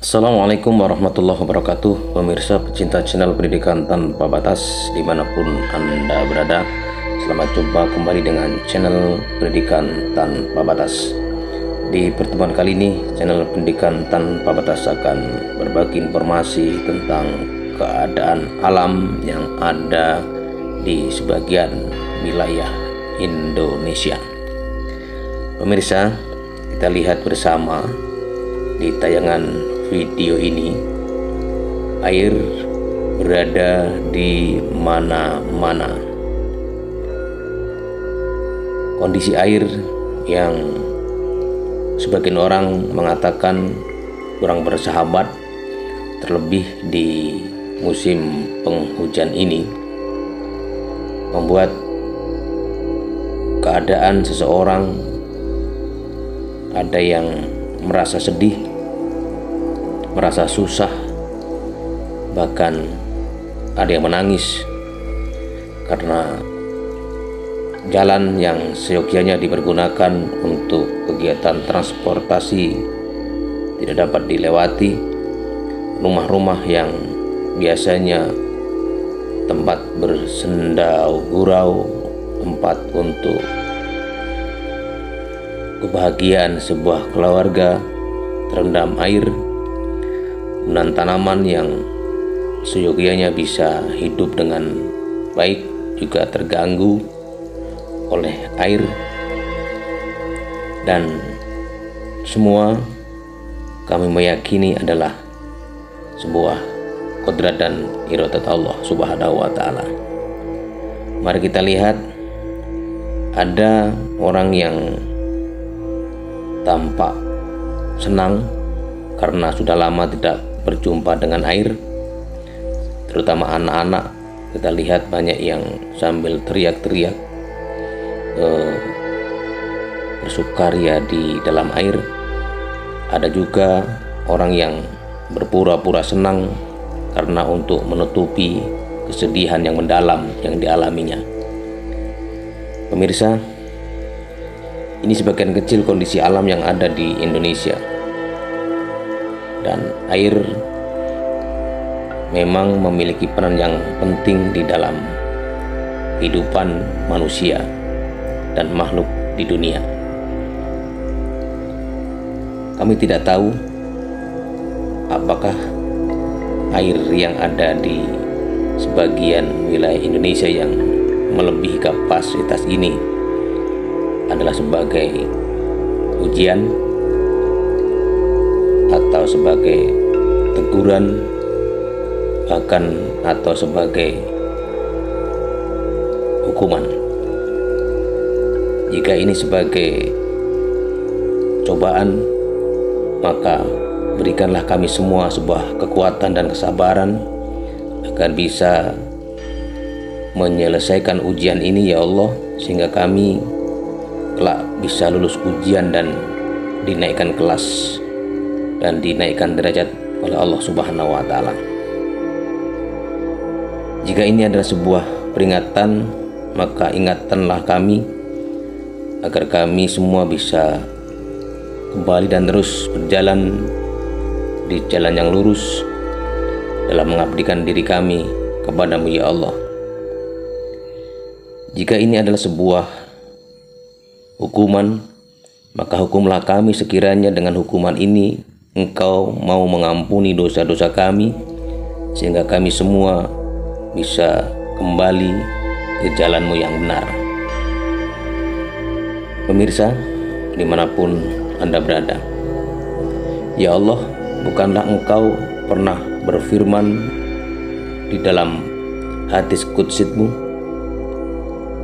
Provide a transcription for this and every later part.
Assalamualaikum warahmatullahi wabarakatuh. Pemirsa pecinta channel Pendidikan Tanpa Batas dimanapun Anda berada, selamat jumpa kembali dengan channel Pendidikan Tanpa Batas. Di pertemuan kali ini, channel Pendidikan Tanpa Batas akan berbagi informasi tentang keadaan alam yang ada di sebagian wilayah Indonesia. Pemirsa, kita lihat bersama di tayangan video ini, air berada di mana-mana. Kondisi air yang sebagian orang mengatakan kurang bersahabat, terlebih di musim penghujan ini, membuat keadaan seseorang ada yang merasa sedih, merasa susah, bahkan ada yang menangis karena jalan yang seyogyanya dipergunakan untuk kegiatan transportasi tidak dapat dilewati. Rumah-rumah yang biasanya tempat bersendau gurau, tempat untuk kebahagiaan sebuah keluarga, terendam air, dan tanaman yang seyogyanya bisa hidup dengan baik juga terganggu oleh air. Dan semua kami meyakini adalah sebuah kodrat dan iradat Allah Subhanahu wa Ta'ala. Mari kita lihat, ada orang yang tampak senang karena sudah lama tidak berjumpa dengan air, terutama anak-anak. Kita lihat banyak yang sambil teriak-teriak bersukaria di dalam air. Ada juga orang yang berpura-pura senang karena untuk menutupi kesedihan yang mendalam yang dialaminya. Pemirsa, ini sebagian kecil kondisi alam yang ada di Indonesia. Dan air memang memiliki peran yang penting di dalam kehidupan manusia dan makhluk di dunia. Kami tidak tahu apakah air yang ada di sebagian wilayah Indonesia yang melebihi kapasitas ini adalah sebagai ujian atau sebagai teguran, bahkan atau sebagai hukuman. Jika ini sebagai cobaan, maka berikanlah kami semua sebuah kekuatan dan kesabaran agar bisa menyelesaikan ujian ini, ya Allah, sehingga kami kelak bisa lulus ujian dan dinaikkan kelas dan dinaikkan derajat oleh Allah Subhanahu wa Ta'ala. Jika ini adalah sebuah peringatan, maka ingatkanlah kami agar kami semua bisa kembali dan terus berjalan di jalan yang lurus dalam mengabdikan diri kami kepadamu, ya Allah. Jika ini adalah sebuah hukuman, maka hukumlah kami sekiranya dengan hukuman ini Engkau mau mengampuni dosa-dosa kami, sehingga kami semua bisa kembali ke jalan-Mu yang benar. Pemirsa, dimanapun Anda berada, ya Allah, bukanlah Engkau pernah berfirman di dalam hadis qudsi-Mu?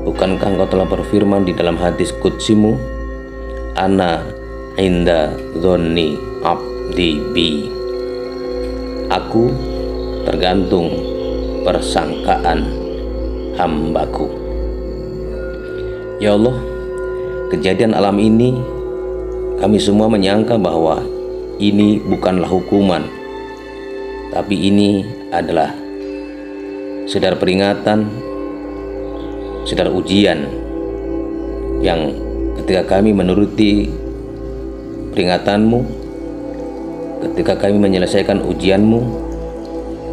Bukankah Engkau telah berfirman di dalam hadis qudsi-Mu, Ana inda dzonni abdi bi, aku tergantung persangkaan hambaku. Ya Allah, kejadian alam ini kami semua menyangka bahwa ini bukanlah hukuman, tapi ini adalah sedar peringatan, sedar ujian yang ketika kami menuruti peringatan-Mu, ketika kami menyelesaikan ujianmu,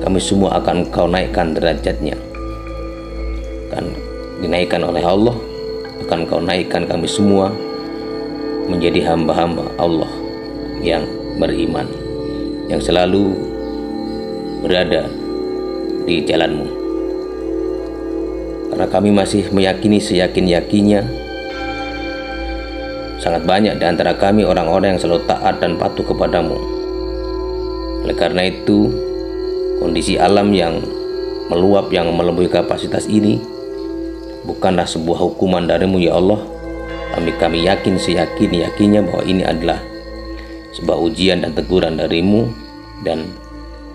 kami semua akan Kau naikkan derajatnya, akan dinaikkan oleh Allah, akan Kau naikkan kami semua menjadi hamba-hamba Allah yang beriman, yang selalu berada di jalan-Mu. Karena kami masih meyakini seyakin-yakinnya, sangat banyak di antara kami orang-orang yang selalu taat dan patuh kepadamu. Oleh karena itu, kondisi alam yang meluap, yang melebihi kapasitas ini bukanlah sebuah hukuman darimu ya Allah. Kami yakin seyakin-yakinnya bahwa ini adalah sebuah ujian dan teguran darimu, dan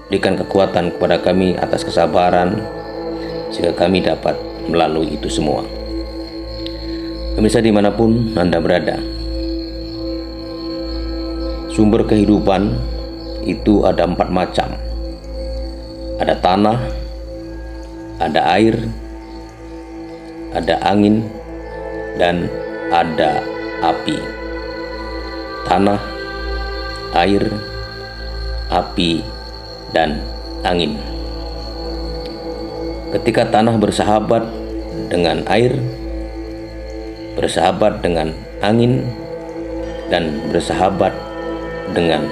berikan kekuatan kepada kami atas kesabaran sehingga kami dapat melalui itu semua. Pemirsa dimanapun Anda berada, sumber kehidupan itu ada 4 macam. Ada tanah, ada air, ada angin, dan ada api. Tanah, air, api, dan angin. Ketika tanah bersahabat dengan air, bersahabat dengan angin, dan bersahabat dengan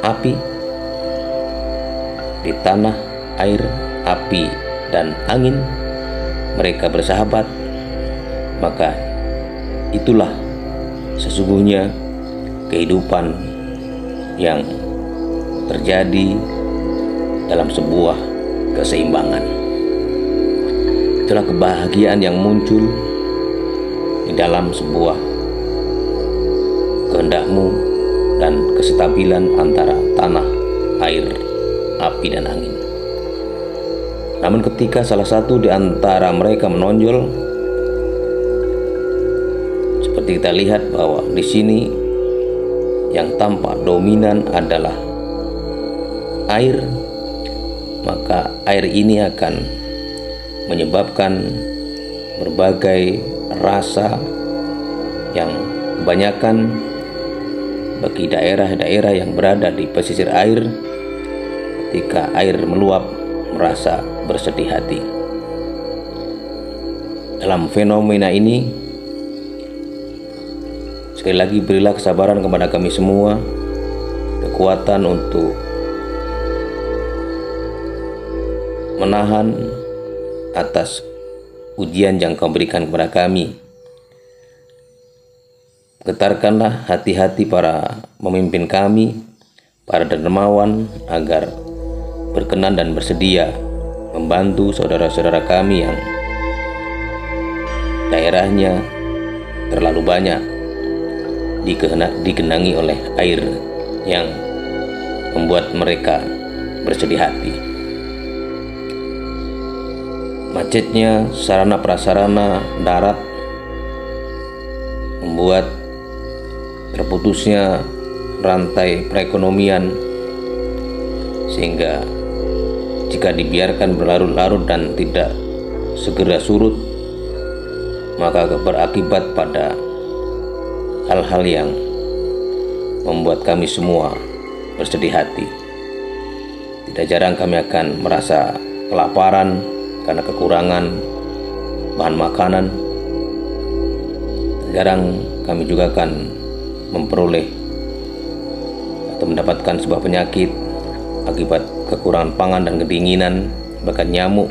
api, di tanah, air, api, dan angin mereka bersahabat, maka itulah sesungguhnya kehidupan yang terjadi dalam sebuah keseimbangan. Itulah kebahagiaan yang muncul di dalam sebuah kehendak-Mu dan kestabilan antara tanah, air, api, dan angin. Namun ketika salah satu di antara mereka menonjol, seperti kita lihat bahwa di sini yang tampak dominan adalah air, maka air ini akan menyebabkan berbagai rasa yang kebanyakan bagi daerah-daerah yang berada di pesisir air, ketika air meluap merasa bersedih hati. Dalam fenomena ini, sekali lagi berilah kesabaran kepada kami semua, kekuatan untuk menahan atas ujian yang Kau berikan kepada kami. Getarkanlah hati-hati para pemimpin kami, para dermawan, agar berkenan dan bersedia membantu saudara-saudara kami yang daerahnya terlalu banyak digenangi oleh air yang membuat mereka bersedih hati. Macetnya sarana prasarana darat membuat terputusnya rantai perekonomian, sehingga jika dibiarkan berlarut-larut dan tidak segera surut, maka berakibat pada hal-hal yang membuat kami semua bersedih hati. Tidak jarang kami akan merasa kelaparan karena kekurangan bahan makanan. Jarang kami juga akan memperoleh atau mendapatkan sebuah penyakit akibat kekurangan pangan dan kedinginan, bahkan nyamuk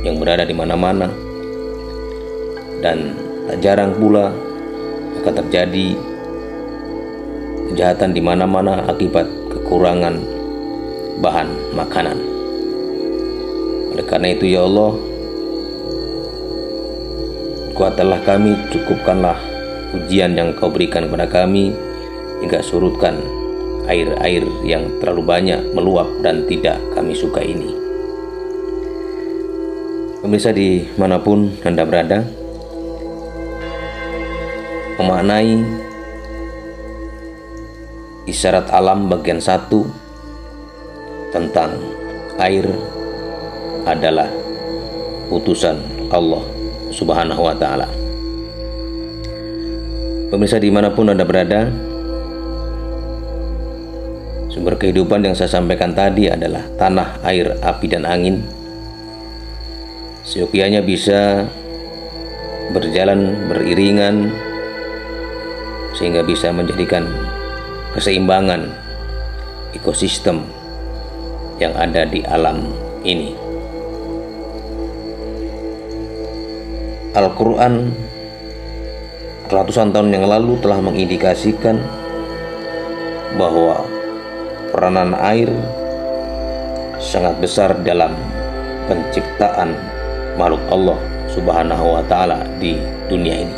yang berada di mana-mana. Dan tak jarang pula akan terjadi kejahatan di mana-mana akibat kekurangan bahan makanan. Oleh karena itu ya Allah, kuatkanlah kami, cukupkanlah ujian yang Kau berikan kepada kami, hingga surutkan air-air yang terlalu banyak meluap dan tidak kami suka ini. Pemirsa dimanapun Anda berada, memaknai isyarat alam bagian 1 tentang air adalah utusan Allah Subhanahu wa Ta'ala. Pemirsa dimanapun Anda berada, Sumber kehidupan yang saya sampaikan tadi adalah tanah, air, api, dan angin. Seyogianya bisa berjalan beriringan sehingga bisa menjadikan keseimbangan ekosistem yang ada di alam ini. Al-Quran ratusan tahun yang lalu telah mengindikasikan bahwa peranan air sangat besar dalam penciptaan makhluk Allah Subhanahu wa ta'ala di dunia ini.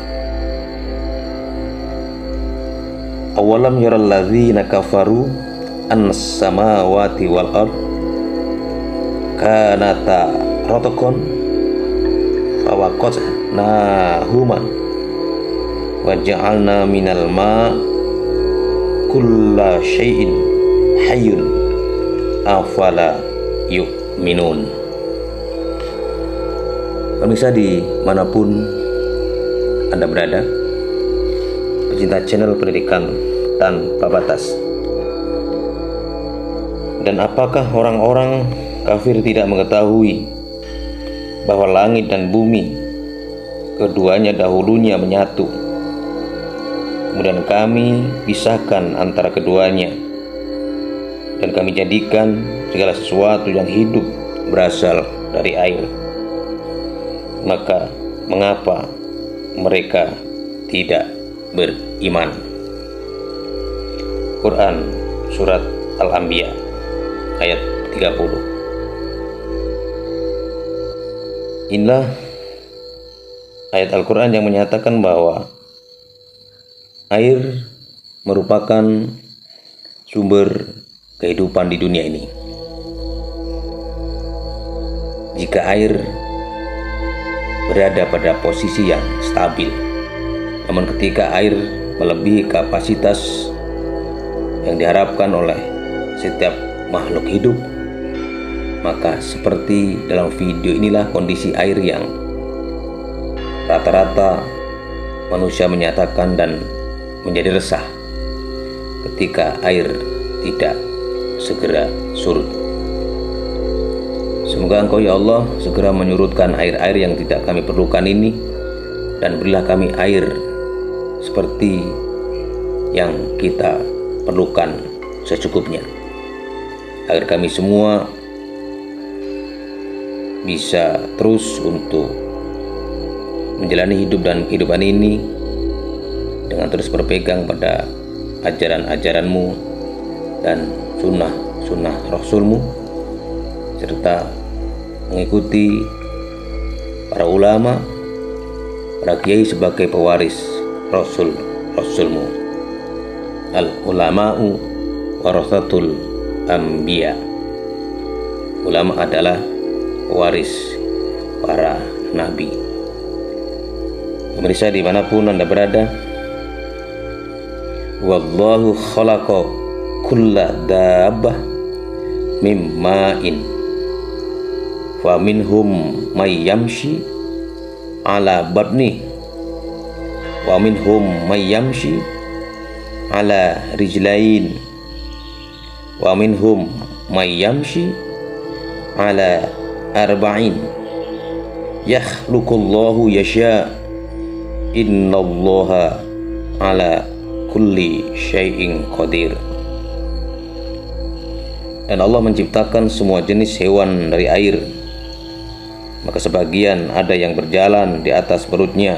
Awalam yaral ladzina kafaru annas samawati wal ard kanata ratqan fawaqatnahuma wa ja'alna minal ma kulla syai'in hayyun afala yu'minun. Pemirsa dimanapun Anda berada, pecinta channel pendidikan tanpa batas. Dan apakah orang-orang kafir tidak mengetahui bahwa langit dan bumi keduanya dahulunya menyatu, kemudian kami pisahkan antara keduanya, dan kami jadikan segala sesuatu yang hidup berasal dari air. Maka mengapa mereka tidak beriman? Quran Surat Al-Anbiya ayat 30. Inilah ayat Al-Quran yang menyatakan bahwa air merupakan sumber kehidupan di dunia ini. Jika air berada pada posisi yang stabil, namun ketika air melebihi kapasitas yang diharapkan oleh setiap makhluk hidup, maka seperti dalam video inilah kondisi air yang rata-rata manusia menyatakan dan menjadi resah ketika air tidak segera surut. Semoga Engkau ya Allah segera menyurutkan air-air yang tidak kami perlukan ini, dan berilah kami air seperti yang kita perlukan secukupnya, agar kami semua bisa terus untuk menjalani hidup dan kehidupan ini dengan terus berpegang pada ajaran-ajaran-Mu dan sunnah Rasul-Mu, serta mengikuti para ulama, para kiai sebagai pewaris Rasul-Mu. Al-ulama'u warasatul anbiya. Ulama adalah pewaris para nabi. Pemirsa dimanapun Anda berada, wallahu khalaqa kulla dabbah mim ma'in wa minhum may yamshi ala batni wa minhum may yamshi ala rijlain wa minhum may yamshi ala arba'in yakhluqullahu yasha innallaha ala kulli syai'in qadir. Dan Allah menciptakan semua jenis hewan dari air. Maka sebagian ada yang berjalan di atas perutnya,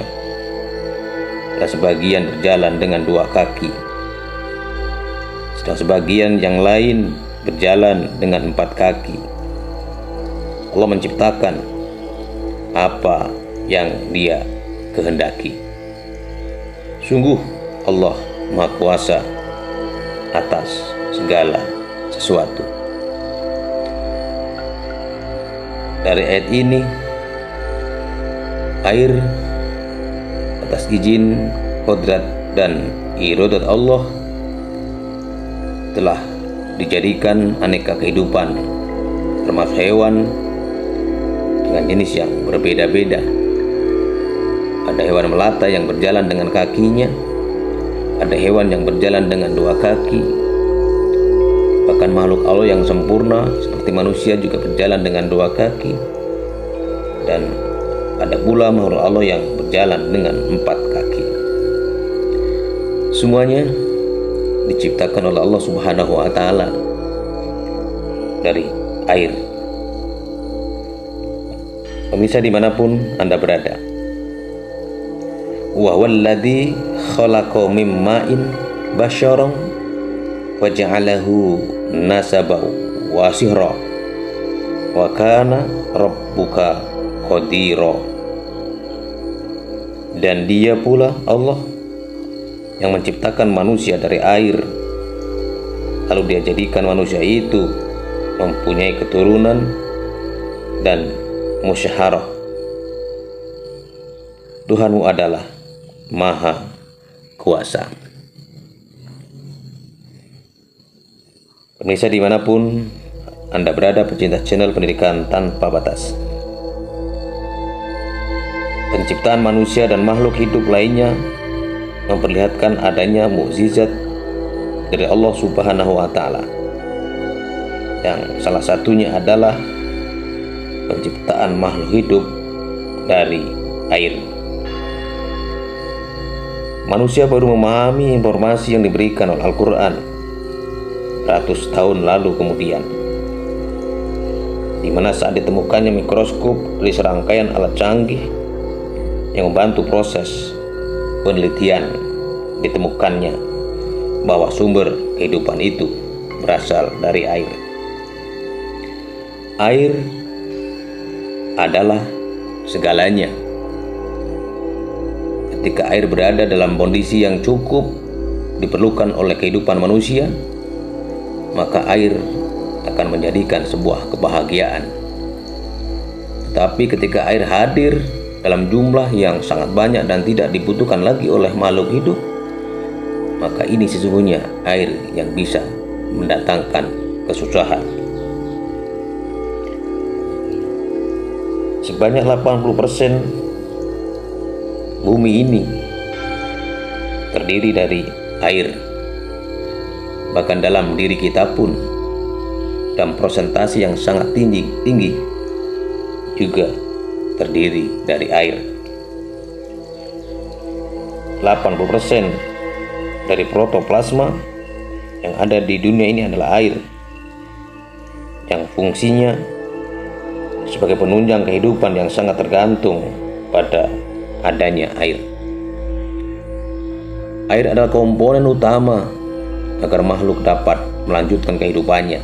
dan sebagian berjalan dengan 2 kaki, sedang sebagian yang lain berjalan dengan 4 kaki. Allah menciptakan apa yang Dia kehendaki. Sungguh Allah Maha Kuasa atas segala sesuatu. Dari ayat ini, air atas izin, kodrat, dan iradat Allah telah dijadikan aneka kehidupan, termasuk hewan dengan jenis yang berbeda-beda. Ada hewan melata yang berjalan dengan kakinya, ada hewan yang berjalan dengan 2 kaki, Bahkan makhluk Allah yang sempurna seperti manusia juga berjalan dengan 2 kaki, dan ada pula makhluk Allah yang berjalan dengan 4 kaki. Semuanya diciptakan oleh Allah Subhanahu wa Ta'ala dari air. Pemirsa dimanapun Anda berada, wa walladzi khalaqa mim ma'in basyaran wa ja'alahu nasaban wa sihra wa kana rabbuka qadira. Dan dia pula Allah yang menciptakan manusia dari air, lalu dia jadikan manusia itu mempunyai keturunan dan musyaharah. Tuhanmu adalah Maha Kuasa. Pemirsa dimanapun Anda berada, pecinta channel Pendidikan Tanpa Batas, penciptaan manusia dan makhluk hidup lainnya memperlihatkan adanya mukjizat dari Allah Subhanahu wa Ta'ala, yang salah satunya adalah penciptaan makhluk hidup dari air. Manusia baru memahami informasi yang diberikan oleh Al-Quran ratus tahun lalu kemudian, di mana saat ditemukannya mikroskop dari serangkaian alat canggih yang membantu proses penelitian, ditemukannya bahwa sumber kehidupan itu berasal dari air. Air adalah segalanya. Ketika air berada dalam kondisi yang cukup diperlukan oleh kehidupan manusia, maka air akan menjadikan sebuah kebahagiaan. Tetapi ketika air hadir dalam jumlah yang sangat banyak dan tidak dibutuhkan lagi oleh makhluk hidup, maka ini sesungguhnya air yang bisa mendatangkan kesusahan. Sebanyak 80% bumi ini terdiri dari air. Bahkan dalam diri kita pun dalam persentase yang sangat tinggi juga terdiri dari air. 80% dari protoplasma yang ada di dunia ini adalah air, yang fungsinya sebagai penunjang kehidupan yang sangat tergantung pada adanya air. Air adalah komponen utama agar makhluk dapat melanjutkan kehidupannya.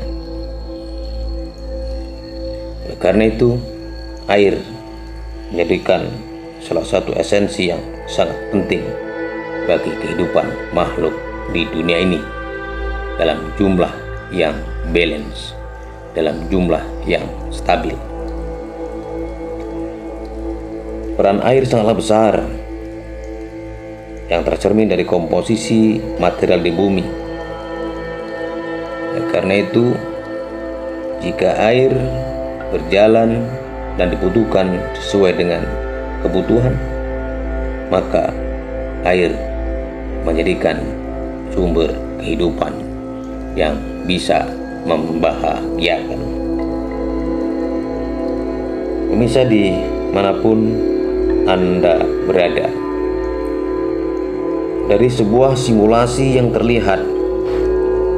Karena itu, air menjadikan salah satu esensi yang sangat penting bagi kehidupan makhluk di dunia ini dalam jumlah yang balance, dalam jumlah yang stabil. Peran air sangatlah besar yang tercermin dari komposisi material di bumi. Karena itu, jika air berjalan dan dibutuhkan sesuai dengan kebutuhan, maka air menjadikan sumber kehidupan yang bisa membahagiakan. Pemirsa dimanapun Anda berada, dari sebuah simulasi yang terlihat,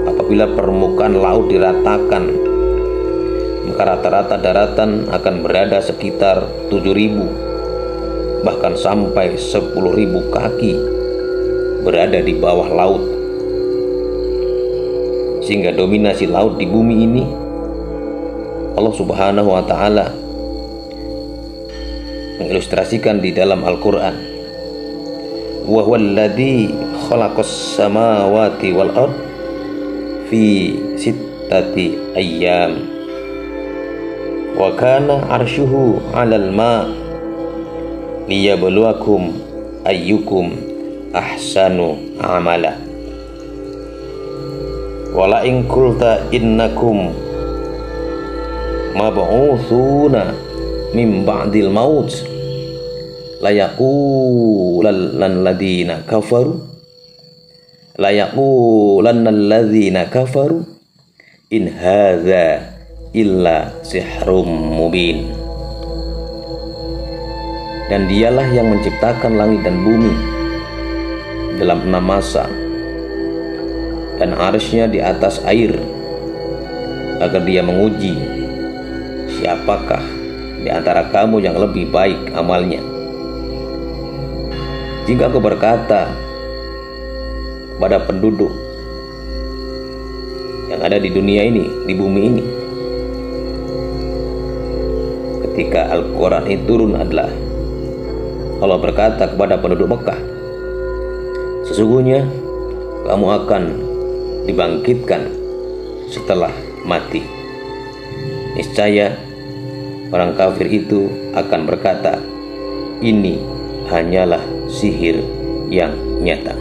apabila permukaan laut diratakan, maka rata-rata daratan akan berada sekitar 7.000 bahkan sampai 10.000 kaki berada di bawah laut, sehingga dominasi laut di bumi ini Allah Subhanahu wa Ta'ala mengilustrasikan di dalam Al-Quran, wa huwallazi khalaqas samawati wal ard fi sittati ayyam wa kana arshuhu 'alal ma liyabluwakum ayyukum ahsanu amala. Wala in qulta innakum mab'utsuna min ba'dil maut la yaqulanna alladziina kafaru in hadza illa sihrum mubin. Dan dialah yang menciptakan langit dan bumi dalam 6 masa, dan arsy-Nya di atas air, agar dia menguji siapakah di antara kamu yang lebih baik amalnya. Jika aku berkata kepada penduduk yang ada di dunia ini, di bumi ini, ketika Al-Quran itu turun adalah Allah berkata kepada penduduk Mekah, sesungguhnya kamu akan dibangkitkan setelah mati. Niscaya orang kafir itu akan berkata, ini hanyalah sihir yang nyata.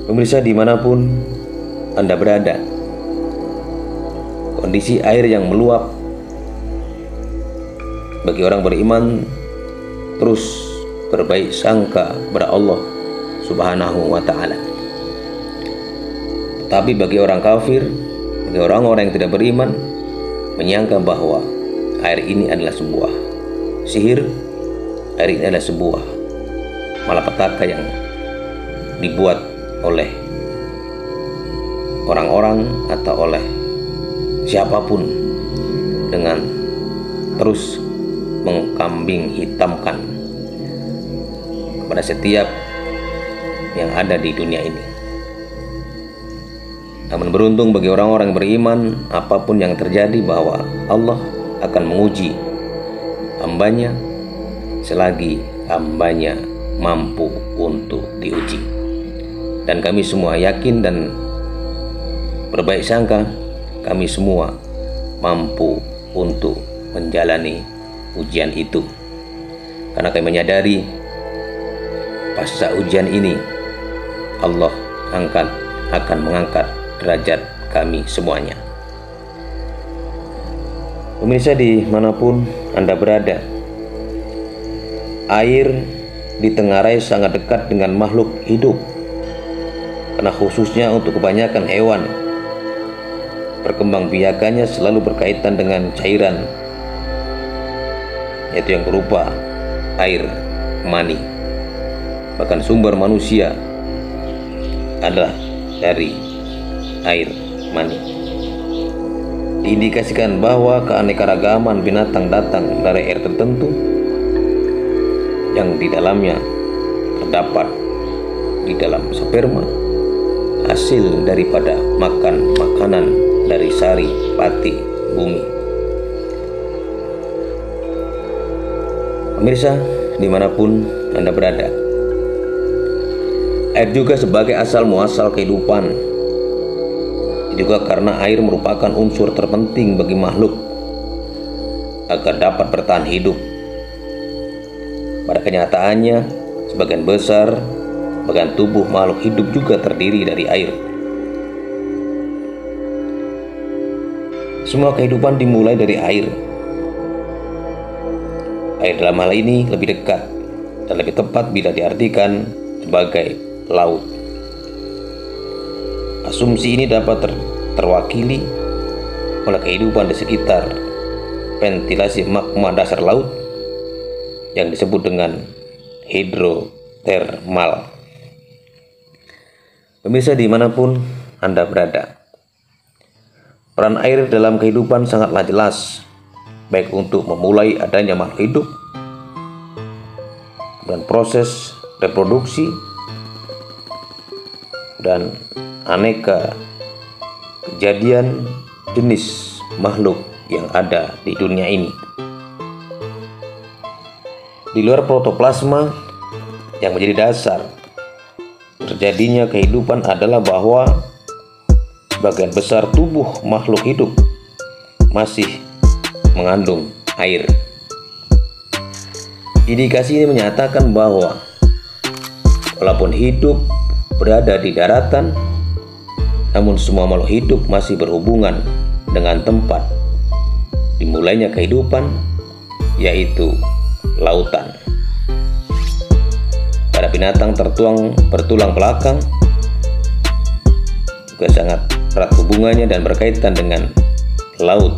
Pemirsa dimanapun Anda berada, kondisi air yang meluap bagi orang beriman terus berbaik sangka kepada Allah Subhanahu wa ta'ala. Tapi bagi orang kafir, bagi orang-orang yang tidak beriman, menyangka bahwa air ini adalah sebuah sihir, air ini adalah sebuah malapetaka yang dibuat oleh orang-orang atau oleh siapapun dengan terus mengkambing hitamkan kepada setiap yang ada di dunia ini. Namun beruntung bagi orang-orang beriman, apapun yang terjadi, bahwa Allah akan menguji hambanya selagi hambanya mampu untuk diuji. Dan kami semua yakin dan berbaik sangka kami semua mampu untuk menjalani ujian itu, karena kami menyadari pasca ujian ini Allah akan mengangkat derajat kami semuanya. Pemirsa dimanapun Anda berada, air ditengarai sangat dekat dengan makhluk hidup, karena khususnya untuk kebanyakan hewan perkembangbiakannya selalu berkaitan dengan cairan, yaitu yang berupa air mani. Bahkan sumber manusia adalah dari air mani. Diindikasikan bahwa keanekaragaman binatang datang dari air tertentu yang di dalamnya terdapat di dalam sperma, hasil daripada makan makanan dari sari pati bumi. Pemirsa dimanapun Anda berada, air juga sebagai asal muasal kehidupan, juga karena air merupakan unsur terpenting bagi makhluk agar dapat bertahan hidup. Pada kenyataannya, sebagian besar bagian tubuh makhluk hidup juga terdiri dari air. Semua kehidupan dimulai dari air. Air dalam hal ini lebih dekat dan lebih tepat bila diartikan sebagai laut. Asumsi ini dapat terwakili oleh kehidupan di sekitar ventilasi magma dasar laut yang disebut dengan hidrotermal. Pemirsa dimanapun Anda berada, peran air dalam kehidupan sangatlah jelas, baik untuk memulai adanya makhluk hidup dan proses reproduksi dan aneka kejadian jenis makhluk yang ada di dunia ini. Di luar protoplasma yang menjadi dasar terjadinya kehidupan adalah bahwa sebagian besar tubuh makhluk hidup masih mengandung air. Indikasi ini menyatakan bahwa walaupun hidup berada di daratan, namun semua makhluk hidup masih berhubungan dengan tempat dimulainya kehidupan, yaitu lautan. Pada binatang bertulang belakang juga sangat erat hubungannya dan berkaitan dengan laut.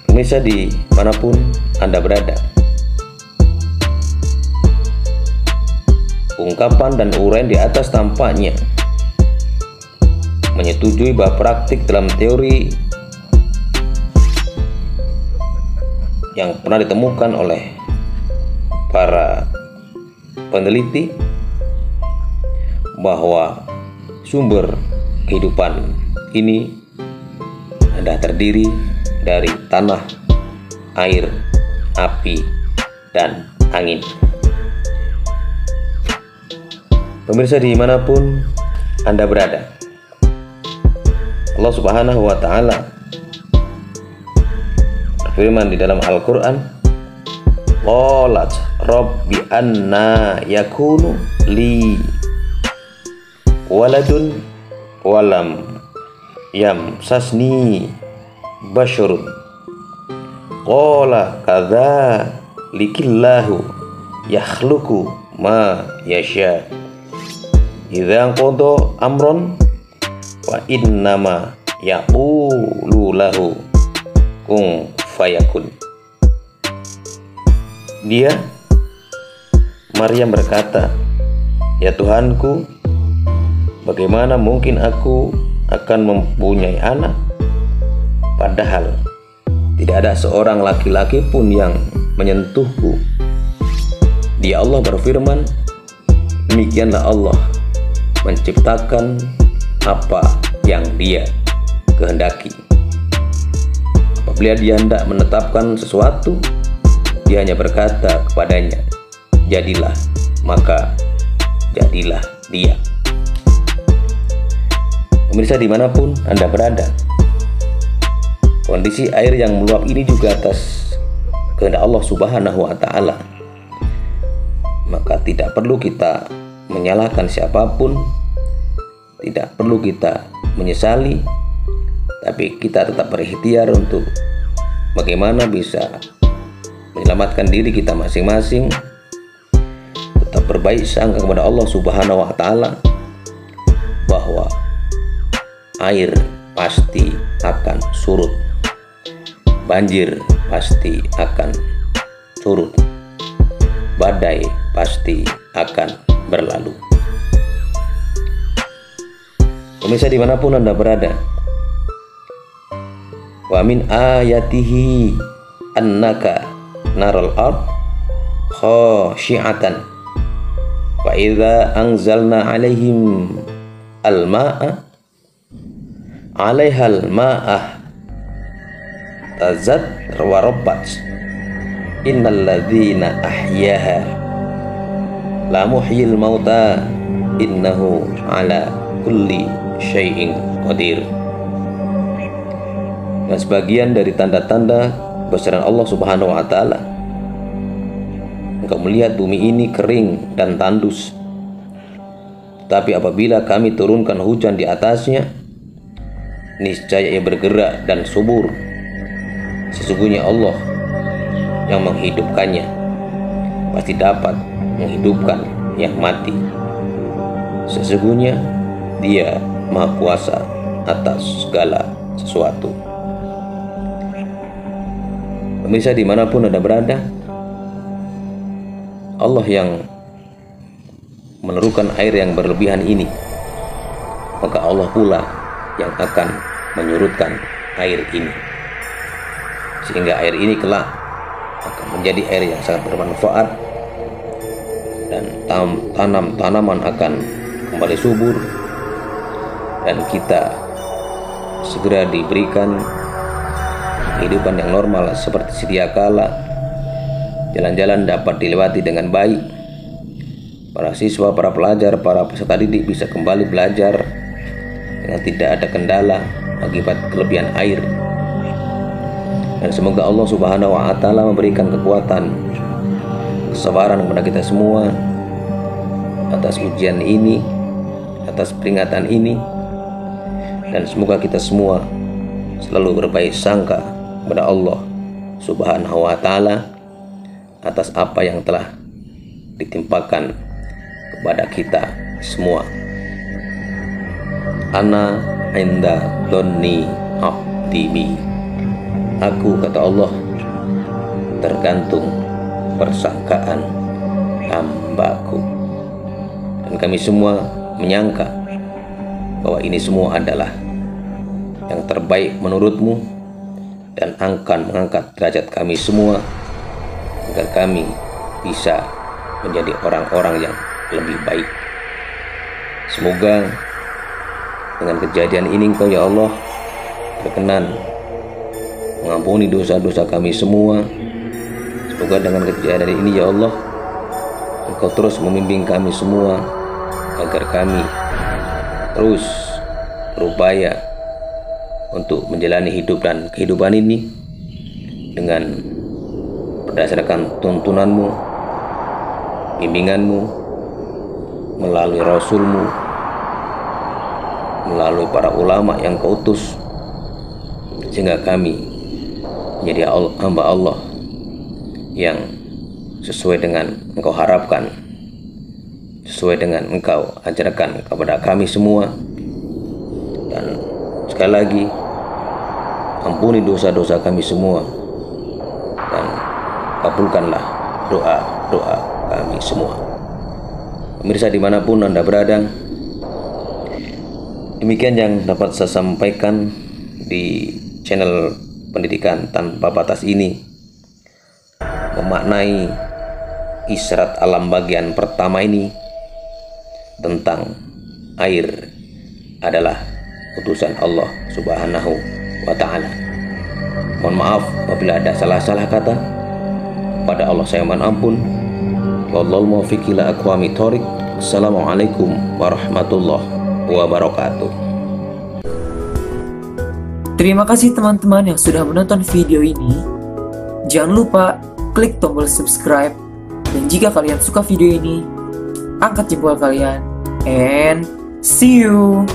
Pemirsa dimanapun Anda berada, ungkapan dan uraian di atas tampaknya menyetujui bahwa praktik dalam teori yang pernah ditemukan oleh para peneliti bahwa sumber kehidupan ini adalah terdiri dari tanah, air, api, dan angin. Pemirsa dimanapun Anda berada, Allah Subhanahu wa Ta'ala berfirman di dalam Al-Quran, qalat rabbi anna yakunu li waladun walam yamsasni basyarun qala kadzalikillahu yakhluqu ma yasha idza qada amron wa innama yaqulu lahu kun fayakun. Dia, Maryam, berkata, "Ya Tuhanku, bagaimana mungkin aku akan mempunyai anak, padahal tidak ada seorang laki-laki pun yang menyentuhku." Dia Allah berfirman, demikianlah Allah menciptakan apa yang Dia kehendaki. Apabila Dia hendak menetapkan sesuatu, Dia hanya berkata kepadanya, jadilah, maka jadilah dia. Pemirsa dimanapun Anda berada, kondisi air yang meluap ini juga atas kehendak Allah Subhanahu wa Ta'ala. Maka tidak perlu kita menyalahkan siapapun, tidak perlu kita menyesali, tapi kita tetap berikhtiar untuk bagaimana bisa menyelamatkan diri kita masing-masing, tetap berbaik sangka kepada Allah Subhanahu wa Ta'ala bahwa air pasti akan surut, banjir pasti akan surut, badai pasti akan berlalu. Pemirsa dimanapun Anda berada, wa min ayatihi annaka naral ard khashi'atan wa idza anzalna alaihim al-ma'a 'alaihal ma'ah tazat wa rabbat innal ladzina ahyaha la muhyil mauta innahu ala kulli syai'in qadir. Dan sebagian dari tanda-tanda kebesaran Allah Subhanahu wa Ta'ala, engkau melihat bumi ini kering dan tandus, tetapi apabila kami turunkan hujan di atasnya, niscaya ia bergerak dan subur. Sesungguhnya Allah yang menghidupkannya pasti dapat menghidupkan yang mati. Sesungguhnya Dia Maha Kuasa atas segala sesuatu. Pemirsa dimanapun Anda berada, Allah yang menurunkan air yang berlebihan ini, maka Allah pula yang akan menyurutkan air ini, sehingga air ini kelak akan menjadi air yang sangat bermanfaat, dan tanaman akan kembali subur, dan kita segera diberikan kehidupan yang normal seperti sedia kala. Jalan-jalan dapat dilewati dengan baik. Para siswa, para pelajar, para peserta didik bisa kembali belajar dengan tidak ada kendala akibat kelebihan air. Dan semoga Allah Subhanahu wa Ta'ala memberikan kekuatan, kesabaran kepada kita semua atas ujian ini, atas peringatan ini, dan semoga kita semua selalu berbaik sangka kepada Allah Subhanahu wa Ta'ala atas apa yang telah ditimpakan kepada kita semua. Ana inda dhanni abdi bi. Aku, kata Allah, tergantung persangkaan hambaku. Dan kami semua menyangka bahwa ini semua adalah yang terbaik menurutmu, dan akan mengangkat derajat kami semua agar kami bisa menjadi orang-orang yang lebih baik. Semoga dengan kejadian ini Engkau, ya Allah, berkenan mengampuni dosa-dosa kami semua. Semoga dengan kejadian ini, ya Allah, Engkau terus membimbing kami semua agar kami terus berupaya untuk menjalani hidup dan kehidupan ini dengan berdasarkan tuntunanmu, bimbinganmu, melalui Rasulmu, melalui para ulama yang Kau utus, sehingga kami menjadi hamba Allah yang sesuai dengan Engkau harapkan, sesuai dengan Engkau ajarkan kepada kami semua. Dan sekali lagi, ampuni dosa-dosa kami semua, dan kabulkanlah doa-doa kami semua. Pemirsa dimanapun Anda berada, demikian yang dapat saya sampaikan di channel Pendidikan Tanpa Batas ini, memaknai isyarat alam bagian pertama ini tentang air adalah utusan Allah Subhanahu wa Ta'ala. Mohon maaf apabila ada salah-salah kata. Pada Allah saya mohon ampun. Wallahul muwaffiq ila aqwamit thoriq. Assalamualaikum warahmatullahi wabarakatuh. Terima kasih teman-teman yang sudah menonton video ini. Jangan lupa klik tombol subscribe, dan jika kalian suka video ini, angkat jempol kalian, and see you.